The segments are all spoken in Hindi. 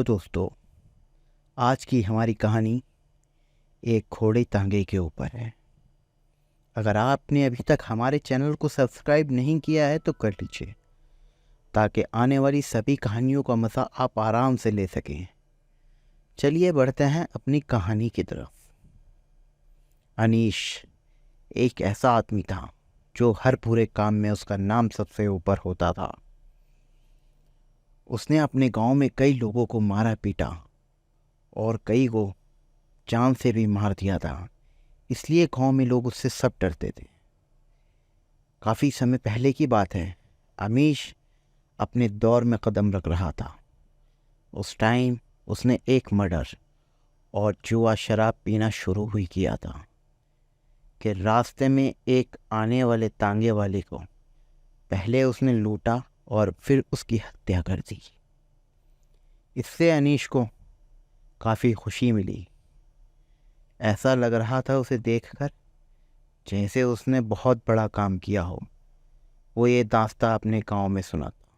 हेलो दोस्तों। आज की हमारी कहानी एक घोड़े तांगे के ऊपर है। अगर आपने अभी तक हमारे चैनल को सब्सक्राइब नहीं किया है तो कर लीजिए, ताकि आने वाली सभी कहानियों का मज़ा आप आराम से ले सकें। चलिए बढ़ते हैं अपनी कहानी की तरफ। अनीश एक ऐसा आदमी था जो हर बुरे काम में उसका नाम सबसे ऊपर होता था। उसने अपने गांव में कई लोगों को मारा पीटा और कई को जान से भी मार दिया था। इसलिए गांव में लोग उससे सब डरते थे। काफ़ी समय पहले की बात है। अमीश अपने दौर में कदम रख रहा था। उस टाइम उसने एक मर्डर और जुआ शराब पीना शुरू हुई किया था कि रास्ते में एक आने वाले तांगे वाले को पहले उसने लूटा और फिर उसकी हत्या कर दी। इससे अनीश को काफ़ी खुशी मिली। ऐसा लग रहा था उसे देखकर जैसे उसने बहुत बड़ा काम किया हो। वो ये दास्तां अपने गांव में सुना था।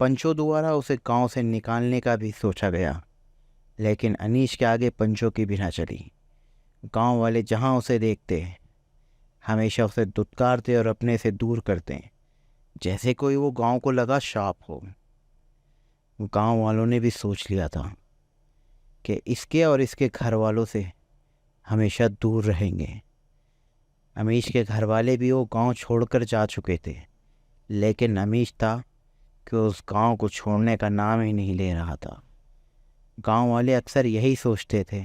पंचों द्वारा उसे गांव से निकालने का भी सोचा गया, लेकिन अनीश के आगे पंचों की भी ना चली। गांव वाले जहां उसे देखते हमेशा उसे दुत्कारते और अपने से दूर करते, जैसे कोई वो गांव को लगा शाप हो। गांव वालों ने भी सोच लिया था कि इसके और इसके घर वालों से हमेशा दूर रहेंगे। अमीश के घर वाले भी वो गांव छोड़कर जा चुके थे, लेकिन अमीश था कि उस गांव को छोड़ने का नाम ही नहीं ले रहा था। गांव वाले अक्सर यही सोचते थे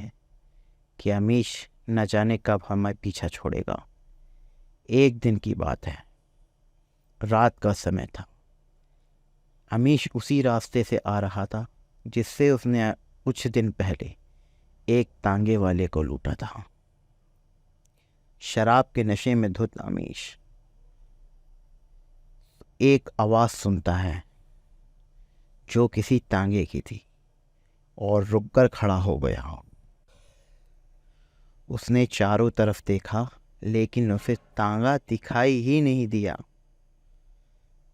कि अमीश न जाने कब हमें पीछा छोड़ेगा। एक दिन की बात है, रात का समय था। अमीश उसी रास्ते से आ रहा था जिससे उसने कुछ दिन पहले एक तांगे वाले को लूटा था। शराब के नशे में धुत अमीश एक आवाज़ सुनता है जो किसी तांगे की थी और रुककर खड़ा हो गया। उसने चारों तरफ देखा, लेकिन उसे तांगा दिखाई ही नहीं दिया।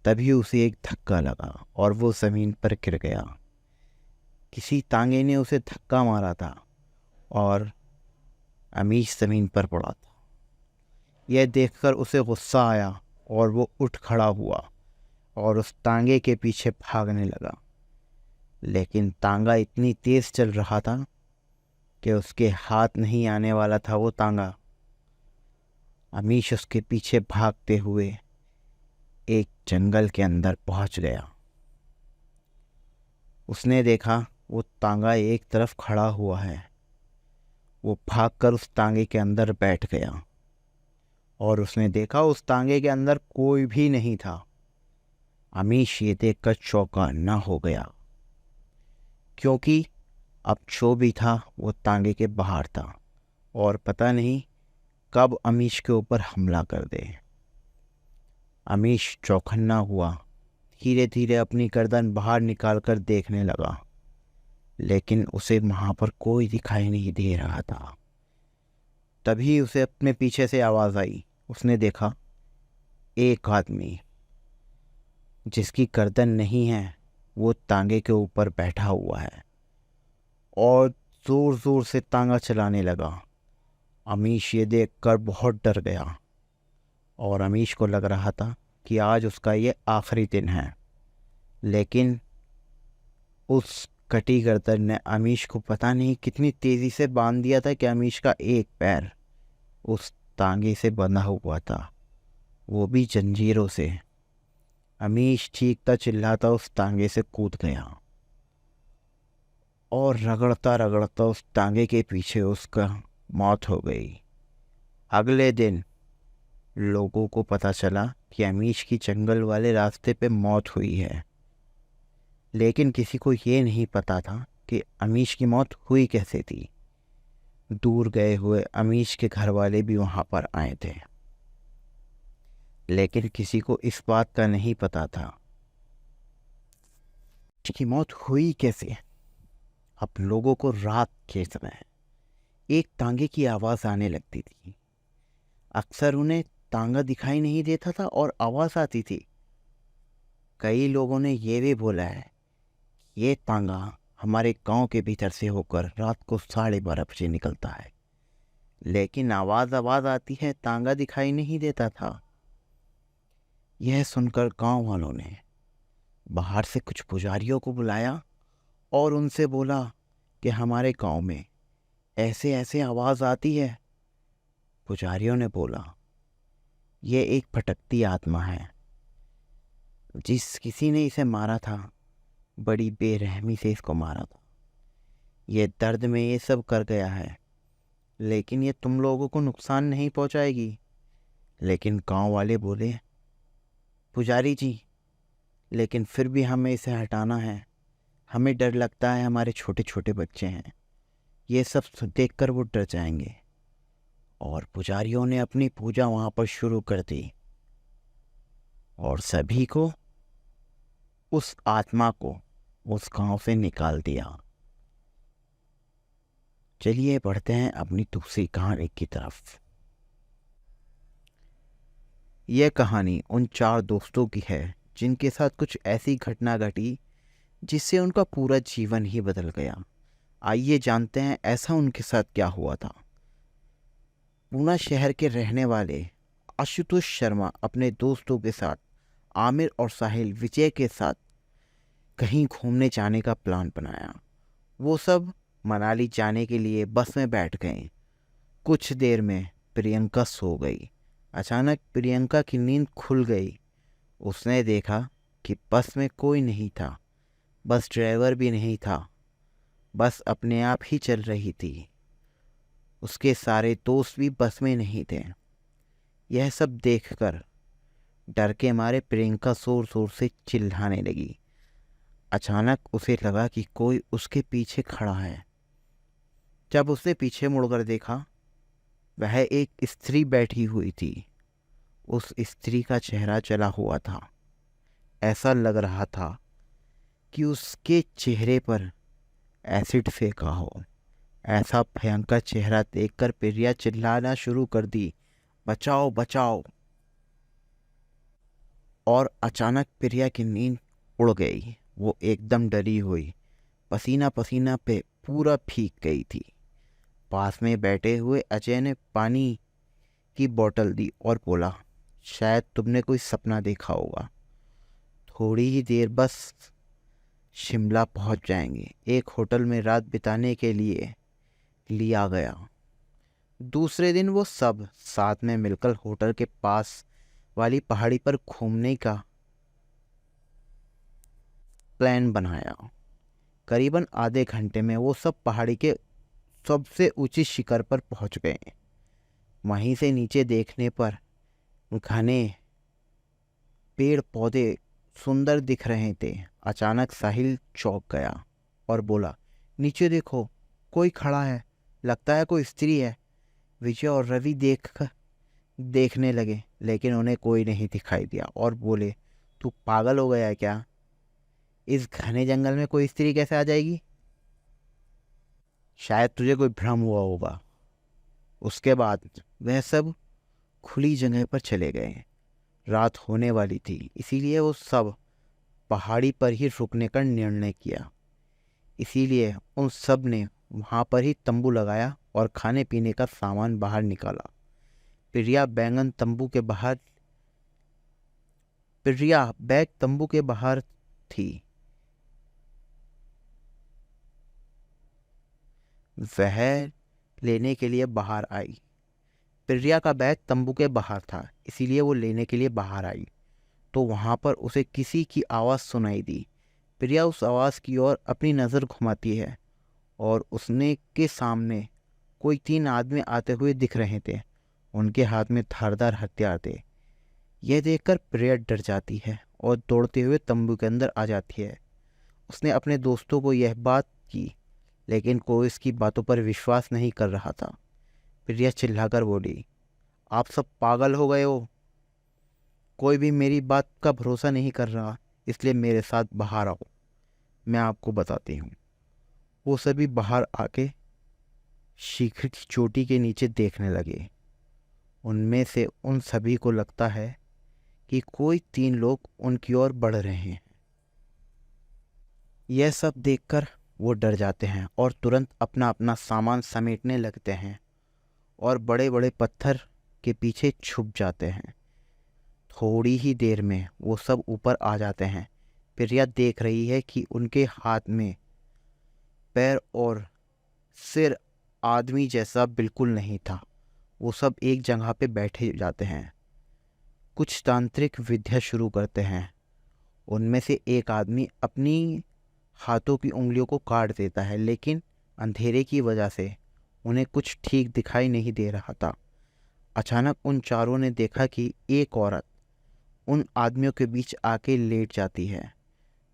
तभी उसे एक धक्का लगा और वो ज़मीन पर गिर गया। किसी तांगे ने उसे धक्का मारा था और अमीश ज़मीन पर पड़ा था। यह देखकर उसे गुस्सा आया और वो उठ खड़ा हुआ और उस तांगे के पीछे भागने लगा। लेकिन तांगा इतनी तेज़ चल रहा था कि उसके हाथ नहीं आने वाला था वो तांगा। अमीश उसके पीछे भागते हुए एक जंगल के अंदर पहुंच गया। उसने देखा वो तांगा एक तरफ खड़ा हुआ है। वो भागकर उस तांगे के अंदर बैठ गया और उसने देखा उस तांगे के अंदर कोई भी नहीं था। अमीश ये देखकर चौंकाना हो गया, क्योंकि अब जो भी था वो तांगे के बाहर था और पता नहीं कब अमीश के ऊपर हमला कर दे। अमीश चौकन्ना हुआ, धीरे धीरे अपनी गर्दन बाहर निकालकर देखने लगा, लेकिन उसे वहाँ पर कोई दिखाई नहीं दे रहा था। तभी उसे अपने पीछे से आवाज़ आई। उसने देखा एक आदमी जिसकी गर्दन नहीं है वो तांगे के ऊपर बैठा हुआ है और ज़ोर ज़ोर से तांगा चलाने लगा। अमीश ये देखकर बहुत डर गया और अमीश को लग रहा था कि आज उसका ये आखिरी दिन है। लेकिन उस कटी गर्दन ने अमीश को पता नहीं कितनी तेज़ी से बांध दिया था कि अमीश का एक पैर उस तांगे से बंधा हुआ था, वो भी जंजीरों से। अमीश चीखता चिल्लाता उस तांगे से कूद गया और रगड़ता रगड़ता उस तांगे के पीछे उसका मौत हो गई। अगले दिन लोगों को पता चला कि अमीश की जंगल वाले रास्ते पे मौत हुई है, लेकिन किसी को ये नहीं पता था कि अमीश की मौत हुई कैसे थी। दूर गए हुए अमीश के घर वाले भी वहाँ पर आए थे, लेकिन किसी को इस बात का नहीं पता था कि मौत हुई कैसे। अब लोगों को रात के समय एक तांगे की आवाज़ आने लगती थी। अक्सर उन्हें तांगा दिखाई नहीं देता था और आवाज़ आती थी। कई लोगों ने ये भी बोला है ये तांगा हमारे गांव के भीतर से होकर रात को 12:30 बजे निकलता है, लेकिन आवाज आती है, तांगा दिखाई नहीं देता था। यह सुनकर गांव वालों ने बाहर से कुछ पुजारियों को बुलाया और उनसे बोला कि हमारे गांव में ऐसे ऐसे आवाज आती है। पुजारियों ने बोला, यह एक भटकती आत्मा है, जिस किसी ने इसे मारा था, बड़ी बेरहमी से इसको मारा था। ये दर्द में ये सब कर गया है, लेकिन ये तुम लोगों को नुकसान नहीं पहुंचाएगी। लेकिन गांव वाले बोले, पुजारी जी, लेकिन फिर भी हमें इसे हटाना है। हमें डर लगता है, हमारे छोटे छोटे बच्चे हैं, ये सब देखकर वो डर जाएंगे। और पुजारियों ने अपनी पूजा वहां पर शुरू कर दी और सभी को, उस आत्मा को उस गांव से निकाल दिया। चलिए बढ़ते हैं अपनी दूसरी कहानी की तरफ। यह कहानी उन 4 दोस्तों की है जिनके साथ कुछ ऐसी घटना घटी जिससे उनका पूरा जीवन ही बदल गया। आइए जानते हैं ऐसा उनके साथ क्या हुआ था। पूना शहर के रहने वाले आशुतोष शर्मा अपने दोस्तों के साथ, आमिर और साहिल विजय के साथ कहीं घूमने जाने का प्लान बनाया। वो सब मनाली जाने के लिए बस में बैठ गए। कुछ देर में प्रियंका सो गई। अचानक प्रियंका की नींद खुल गई। उसने देखा कि बस में कोई नहीं था, बस ड्राइवर भी नहीं था, बस अपने आप ही चल रही थी। उसके सारे दोस्त भी बस में नहीं थे। यह सब देखकर डर के मारे प्रियंका जोर जोर से चिल्लाने लगी। अचानक उसे लगा कि कोई उसके पीछे खड़ा है। जब उसने पीछे मुड़कर देखा, वह एक स्त्री बैठी हुई थी। उस स्त्री का चेहरा जला हुआ था। ऐसा लग रहा था कि उसके चेहरे पर एसिड फेंका हो। ऐसा भयंकर चेहरा देखकर प्रिया चिल्लाना शुरू कर दी, बचाओ बचाओ। और अचानक प्रिया की नींद उड़ गई। वो एकदम डरी हुई, पसीना पसीना पे पूरा भीग गई थी। पास में बैठे हुए अजय ने पानी की बोतल दी और बोला, शायद तुमने कोई सपना देखा होगा। थोड़ी ही देर बस शिमला पहुंच जाएंगे। एक होटल में रात बिताने के लिए लिया गया। दूसरे दिन वो सब साथ में मिलकर होटल के पास वाली पहाड़ी पर घूमने का प्लान बनाया। करीबन आधे घंटे में वो सब पहाड़ी के सबसे ऊंची शिखर पर पहुंच गए। वहीं से नीचे देखने पर घने पेड़ पौधे सुंदर दिख रहे थे। अचानक साहिल चौंक गया और बोला, नीचे देखो, कोई खड़ा है, लगता है कोई स्त्री है। विजय और रवि देखने लगे, लेकिन उन्हें कोई नहीं दिखाई दिया और बोले, तू पागल हो गया है क्या? इस घने जंगल में कोई स्त्री कैसे आ जाएगी? शायद तुझे कोई भ्रम हुआ होगा। उसके बाद वह सब खुली जगह पर चले गए। रात होने वाली थी, इसीलिए वो सब पहाड़ी पर ही रुकने का निर्णय किया। इसीलिए उन सब ने वहाँ पर ही तंबू लगाया और खाने पीने का सामान बाहर निकाला। प्रिया बैग तंबू के बाहर थी। वह लेने के लिए बाहर आई। प्रिया का बैग तंबू के बाहर था, इसीलिए वो लेने के लिए बाहर आई तो वहां पर उसे किसी की आवाज़ सुनाई दी। प्रिया उस आवाज़ की ओर अपनी नज़र घुमाती है और उसने के सामने कोई 3 आदमी आते हुए दिख रहे थे। उनके हाथ में धारदार हथियार थे। यह देखकर प्रिया डर जाती है और दौड़ते हुए तंबू के अंदर आ जाती है। उसने अपने दोस्तों को यह बात की, लेकिन कोई इसकी बातों पर विश्वास नहीं कर रहा था। प्रिया चिल्लाकर बोली, आप सब पागल हो गए हो? कोई भी मेरी बात का भरोसा नहीं कर रहा, इसलिए मेरे साथ बाहर आओ, मैं आपको बताती हूँ। वो सभी बाहर आके शिखर की चोटी के नीचे देखने लगे। उनमें से उन सभी को लगता है कि कोई 3 लोग उनकी ओर बढ़ रहे हैं। यह सब देखकर वो डर जाते हैं और तुरंत अपना अपना सामान समेटने लगते हैं और बड़े बड़े पत्थर के पीछे छुप जाते हैं। थोड़ी ही देर में वो सब ऊपर आ जाते हैं। प्रिया देख रही है कि उनके हाथ में पैर और सिर आदमी जैसा बिल्कुल नहीं था। वो सब एक जगह पे बैठे जाते हैं। कुछ तांत्रिक विद्या शुरू करते हैं। उनमें से एक आदमी अपनी हाथों की उंगलियों को काट देता है, लेकिन अंधेरे की वजह से उन्हें कुछ ठीक दिखाई नहीं दे रहा था। अचानक उन चारों ने देखा कि एक औरत उन आदमियों के बीच आके लेट जाती है।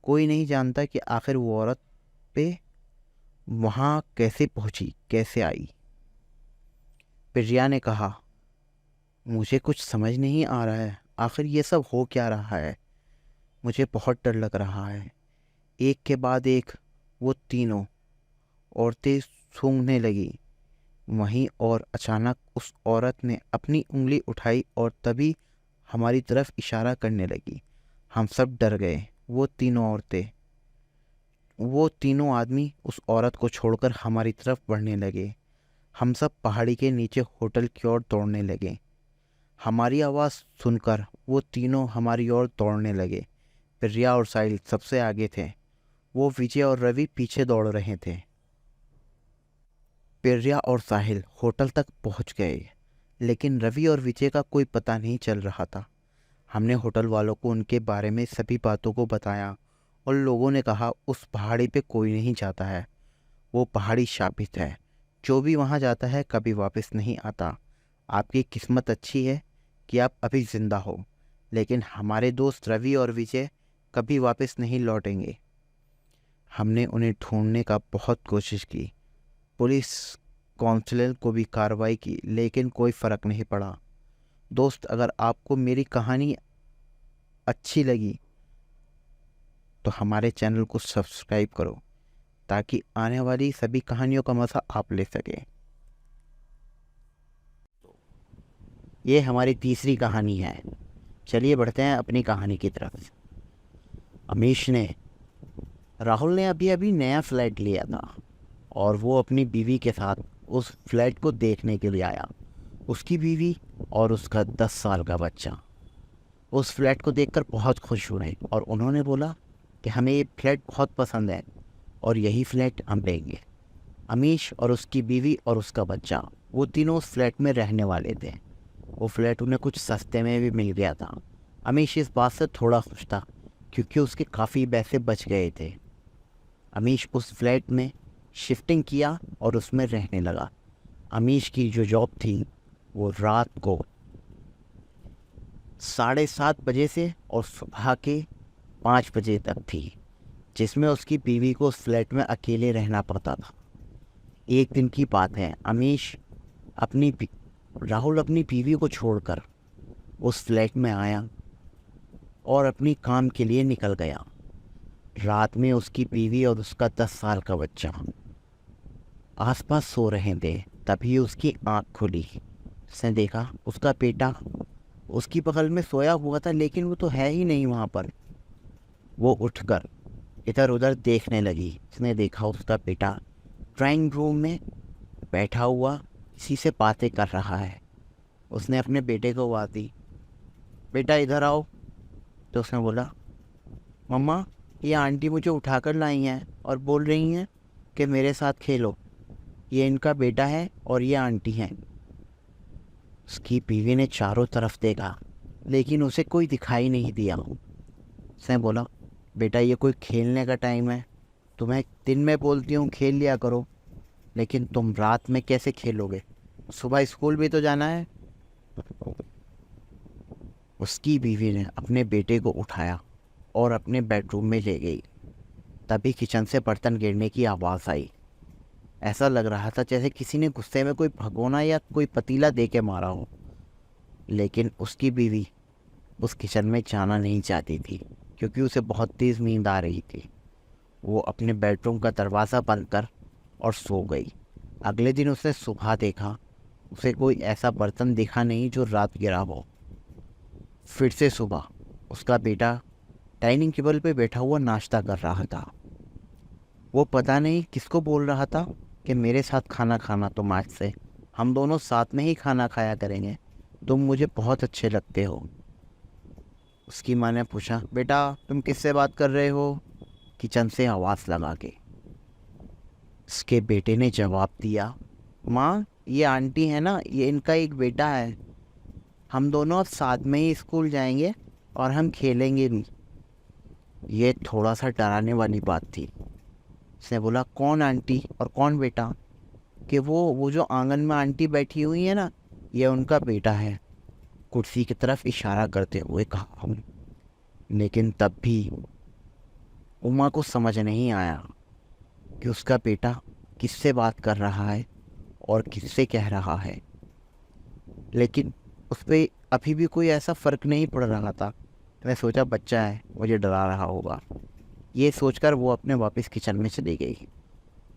कोई नहीं जानता कि आखिर वो औरत पे वहाँ कैसे पहुंची, कैसे आई। प्रिया ने कहा, मुझे कुछ समझ नहीं आ रहा है, आखिर ये सब हो क्या रहा है। मुझे बहुत डर लग रहा है। एक के बाद एक वो तीनों औरतें सूंघने लगी। वहीं और अचानक उस औरत ने अपनी उंगली उठाई और तभी हमारी तरफ इशारा करने लगी। हम सब डर गए। वो तीनों औरतें, वो तीनों आदमी उस औरत को छोड़कर हमारी तरफ बढ़ने लगे। हम सब पहाड़ी के नीचे होटल की ओर दौड़ने लगे। हमारी आवाज़ सुनकर वो तीनों हमारी ओर दौड़ने लगे। प्रिया और साहिल सबसे आगे थे। वो विजय और रवि पीछे दौड़ रहे थे। प्रिया और साहिल होटल तक पहुंच गए, लेकिन रवि और विजय का कोई पता नहीं चल रहा था। हमने होटल वालों को उनके बारे में सभी बातों को बताया और लोगों ने कहा उस पहाड़ी पे कोई नहीं जाता है। वो पहाड़ी शापित है। जो भी वहाँ जाता है कभी वापस नहीं आता। आपकी किस्मत अच्छी है कि आप अभी ज़िंदा हो, लेकिन हमारे दोस्त रवि और विजय कभी वापस नहीं लौटेंगे। हमने उन्हें ढूंढने का बहुत कोशिश की। पुलिस काउंसिल को भी कार्रवाई की, लेकिन कोई फ़र्क नहीं पड़ा। दोस्त, अगर आपको मेरी कहानी अच्छी लगी तो हमारे चैनल को सब्सक्राइब करो, ताकि आने वाली सभी कहानियों का मज़ा आप ले सकें। ये हमारी तीसरी कहानी है। चलिए बढ़ते हैं अपनी कहानी की तरफ। राहुल ने अभी अभी नया फ्लैट लिया था और वो अपनी बीवी के साथ उस फ्लैट को देखने के लिए आया। उसकी बीवी और उसका 10 साल का बच्चा उस फ्लैट को देखकर बहुत खुश हुए और उन्होंने बोला कि हमें ये फ्लैट बहुत पसंद है और यही फ्लैट हम लेंगे। अमीश और उसकी बीवी और उसका बच्चा, वो तीनों उस फ्लैट में रहने वाले थे। वो फ्लैट उन्हें कुछ सस्ते में भी मिल गया था। अमीश इस बात से थोड़ा खुश था क्योंकि उसके काफ़ी पैसे बच गए थे। अमीश उस फ्लैट में शिफ्टिंग किया और उसमें रहने लगा। अमीश की जो जॉब थी वो रात को 7:30 बजे से और सुबह के 5 बजे तक थी, जिसमें उसकी बीवी को उस फ्लैट में अकेले रहना पड़ता था। एक दिन की बात है, राहुल अपनी बीवी को छोड़कर उस फ्लैट में आया और अपनी काम के लिए निकल गया। रात में उसकी बीवी और उसका 10 साल का बच्चा आसपास सो रहे थे। तभी उसकी आंख खुली। उसने देखा उसका बेटा उसकी बगल में सोया हुआ था, लेकिन वो तो है ही नहीं वहाँ पर। वो उठकर इधर उधर देखने लगी। उसने देखा उसका बेटा ड्राइंग रूम में बैठा हुआ किसी से बातें कर रहा है। उसने अपने बेटे को आवाज़ दी, बेटा इधर आओ। तो उसने बोला, मम्मा ये आंटी मुझे उठाकर लाई हैं और बोल रही हैं कि मेरे साथ खेलो। ये इनका बेटा है और ये आंटी हैं। उसकी बीवी ने चारों तरफ देखा, लेकिन उसे कोई दिखाई नहीं दिया। उसने बोला, बेटा ये कोई खेलने का टाइम है। तुम्हें दिन में बोलती हूँ खेल लिया करो, लेकिन तुम रात में कैसे खेलोगे? सुबह स्कूल भी तो जाना है। उसकी बीवी ने अपने बेटे को उठाया और अपने बेडरूम में ले गई। तभी किचन से बर्तन गिरने की आवाज़ आई। ऐसा लग रहा था जैसे किसी ने गुस्से में कोई भगोना या कोई पतीला दे के मारा हो। लेकिन उसकी बीवी उस किचन में जाना नहीं चाहती थी क्योंकि उसे बहुत तेज़ नींद आ रही थी। वो अपने बेडरूम का दरवाज़ा बंद कर और सो गई। अगले दिन उसने सुबह देखा, उसे कोई ऐसा बर्तन दिखा नहीं जो रात गिरा हो। फिर से सुबह उसका बेटा डाइनिंग टेबल पे बैठा हुआ नाश्ता कर रहा था। वो पता नहीं किसको बोल रहा था कि मेरे साथ खाना खाना, तुम आज से हम दोनों साथ में ही खाना खाया करेंगे, तुम मुझे बहुत अच्छे लगते हो। उसकी माँ ने पूछा, बेटा तुम किससे बात कर रहे हो, किचन से आवाज़ लगा के। उसके बेटे ने जवाब दिया, माँ ये आंटी है ना, ये इनका एक बेटा है, हम दोनों अब साथ में ही स्कूल जाएंगे और हम खेलेंगे भी। ये थोड़ा सा डराने वाली बात थी। उसने बोला, कौन आंटी और कौन बेटा? कि वो जो आंगन में आंटी बैठी हुई है ना, ये उनका बेटा है, कुर्सी की तरफ इशारा करते हुए कहा। लेकिन तब भी उमा को समझ नहीं आया कि उसका बेटा किससे बात कर रहा है और किससे कह रहा है। लेकिन उस पर अभी भी कोई ऐसा फ़र्क नहीं पड़ रहा था। मैं सोचा बच्चा है, मुझे डरा रहा होगा। ये सोचकर वो अपने वापस किचन में चली गई।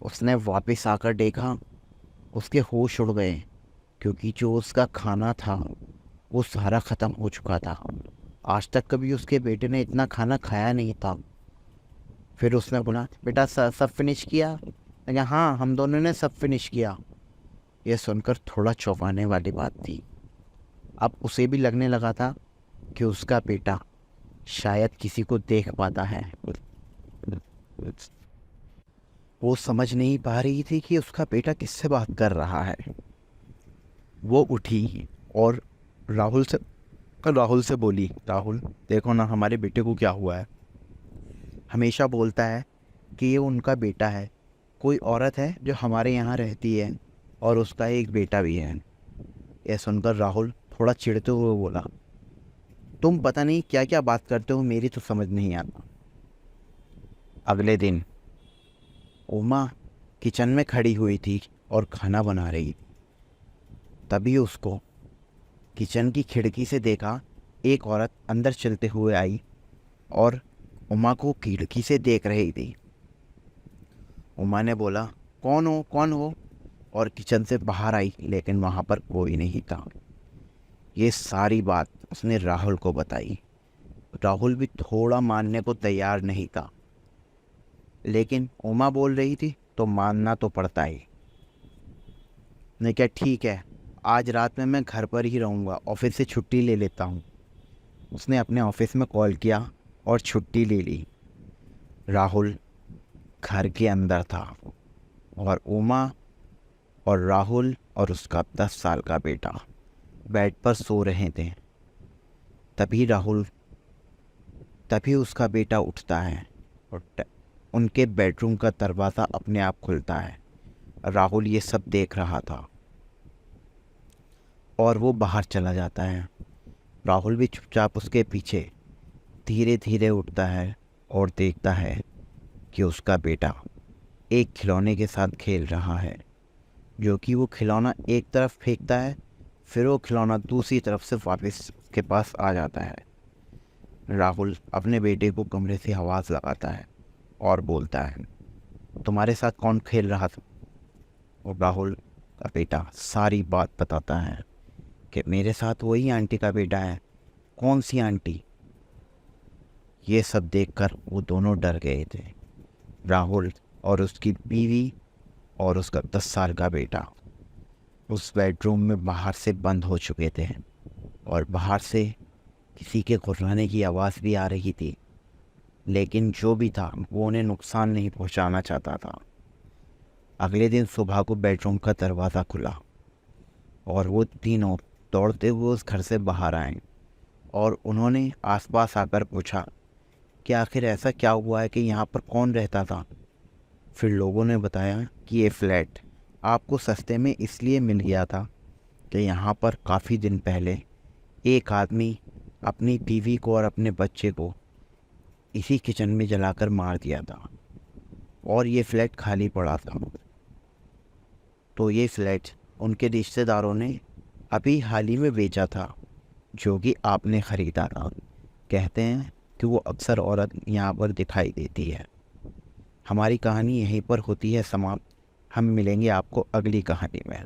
उसने वापस आकर देखा, उसके होश उड़ गए, क्योंकि जो उसका खाना था वो सारा ख़त्म हो चुका था। आज तक कभी उसके बेटे ने इतना खाना खाया नहीं था। फिर उसने बोला, बेटा सब फिनिश किया? मैंने कहा, हाँ हम दोनों ने सब फिनिश किया। यह सुनकर थोड़ा चौंकाने वाली बात थी। अब उसे भी लगने लगा था कि उसका बेटा शायद किसी को देख पाता है। वो समझ नहीं पा रही थी कि उसका बेटा किससे बात कर रहा है। वो उठी और राहुल से बोली, राहुल देखो ना हमारे बेटे को क्या हुआ है। हमेशा बोलता है कि ये उनका बेटा है। कोई औरत है जो हमारे यहाँ रहती है और उसका एक बेटा भी है। यह सुनकर राहुल थोड़ा चिढ़ते हुए बोला, तुम पता नहीं क्या क्या बात करते हो, मेरी तो समझ नहीं आता। अगले दिन उमा किचन में खड़ी हुई थी और खाना बना रही थी। तभी उसको किचन की खिड़की से देखा, एक औरत अंदर चलते हुए आई और उमा को खिड़की से देख रही थी। उमा ने बोला, कौन हो कौन हो? और किचन से बाहर आई, लेकिन वहाँ पर कोई नहीं था। ये सारी बात उसने राहुल को बताई। राहुल भी थोड़ा मानने को तैयार नहीं था, लेकिन उमा बोल रही थी तो मानना तो पड़ता ही। ने क्या, ठीक है आज रात में मैं घर पर ही रहूँगा, ऑफिस से छुट्टी ले लेता हूँ। उसने अपने ऑफिस में कॉल किया और छुट्टी ले ली। राहुल घर के अंदर था और उमा और राहुल और उसका 10 साल का बेटा बेड पर सो रहे थे। तभी उसका बेटा उठता है और उनके बेडरूम का दरवाज़ा अपने आप खुलता है। राहुल ये सब देख रहा था और वो बाहर चला जाता है। राहुल भी चुपचाप उसके पीछे धीरे धीरे उठता है और देखता है कि उसका बेटा एक खिलौने के साथ खेल रहा है, जो कि वो खिलौना एक तरफ फेंकता है, फिर वो खिलौना दूसरी तरफ से वापस उसके पास आ जाता है। राहुल अपने बेटे को कमरे से आवाज़ लगाता है और बोलता है, तुम्हारे साथ कौन खेल रहा था? और राहुल का बेटा सारी बात बताता है कि मेरे साथ वही आंटी का बेटा है। कौन सी आंटी? ये सब देखकर वो दोनों डर गए थे। राहुल और उसकी बीवी और उसका 10 साल का बेटा उस बेडरूम में बाहर से बंद हो चुके थे और बाहर से किसी के गुर्राने की आवाज़ भी आ रही थी, लेकिन जो भी था वो उन्हें नुकसान नहीं पहुंचाना चाहता था। अगले दिन सुबह को बेडरूम का दरवाज़ा खुला और वो तीनों दौड़ते हुए उस घर से बाहर आए और उन्होंने आसपास आकर पूछा कि आखिर ऐसा क्या हुआ है कि यहाँ पर कौन रहता था। फिर लोगों ने बताया कि ये फ्लैट आपको सस्ते में इसलिए मिल गया था कि यहाँ पर काफ़ी दिन पहले एक आदमी अपनी बीवी को और अपने बच्चे को इसी किचन में जलाकर मार दिया था और ये फ्लैट खाली पड़ा था। तो ये फ्लैट उनके रिश्तेदारों ने अभी हाल ही में बेचा था, जो कि आपने ख़रीदा था। कहते हैं कि वो अक्सर औरत यहाँ पर दिखाई देती है। हमारी कहानी यहीं पर होती है समाप्त। हम मिलेंगे आपको अगली कहानी में।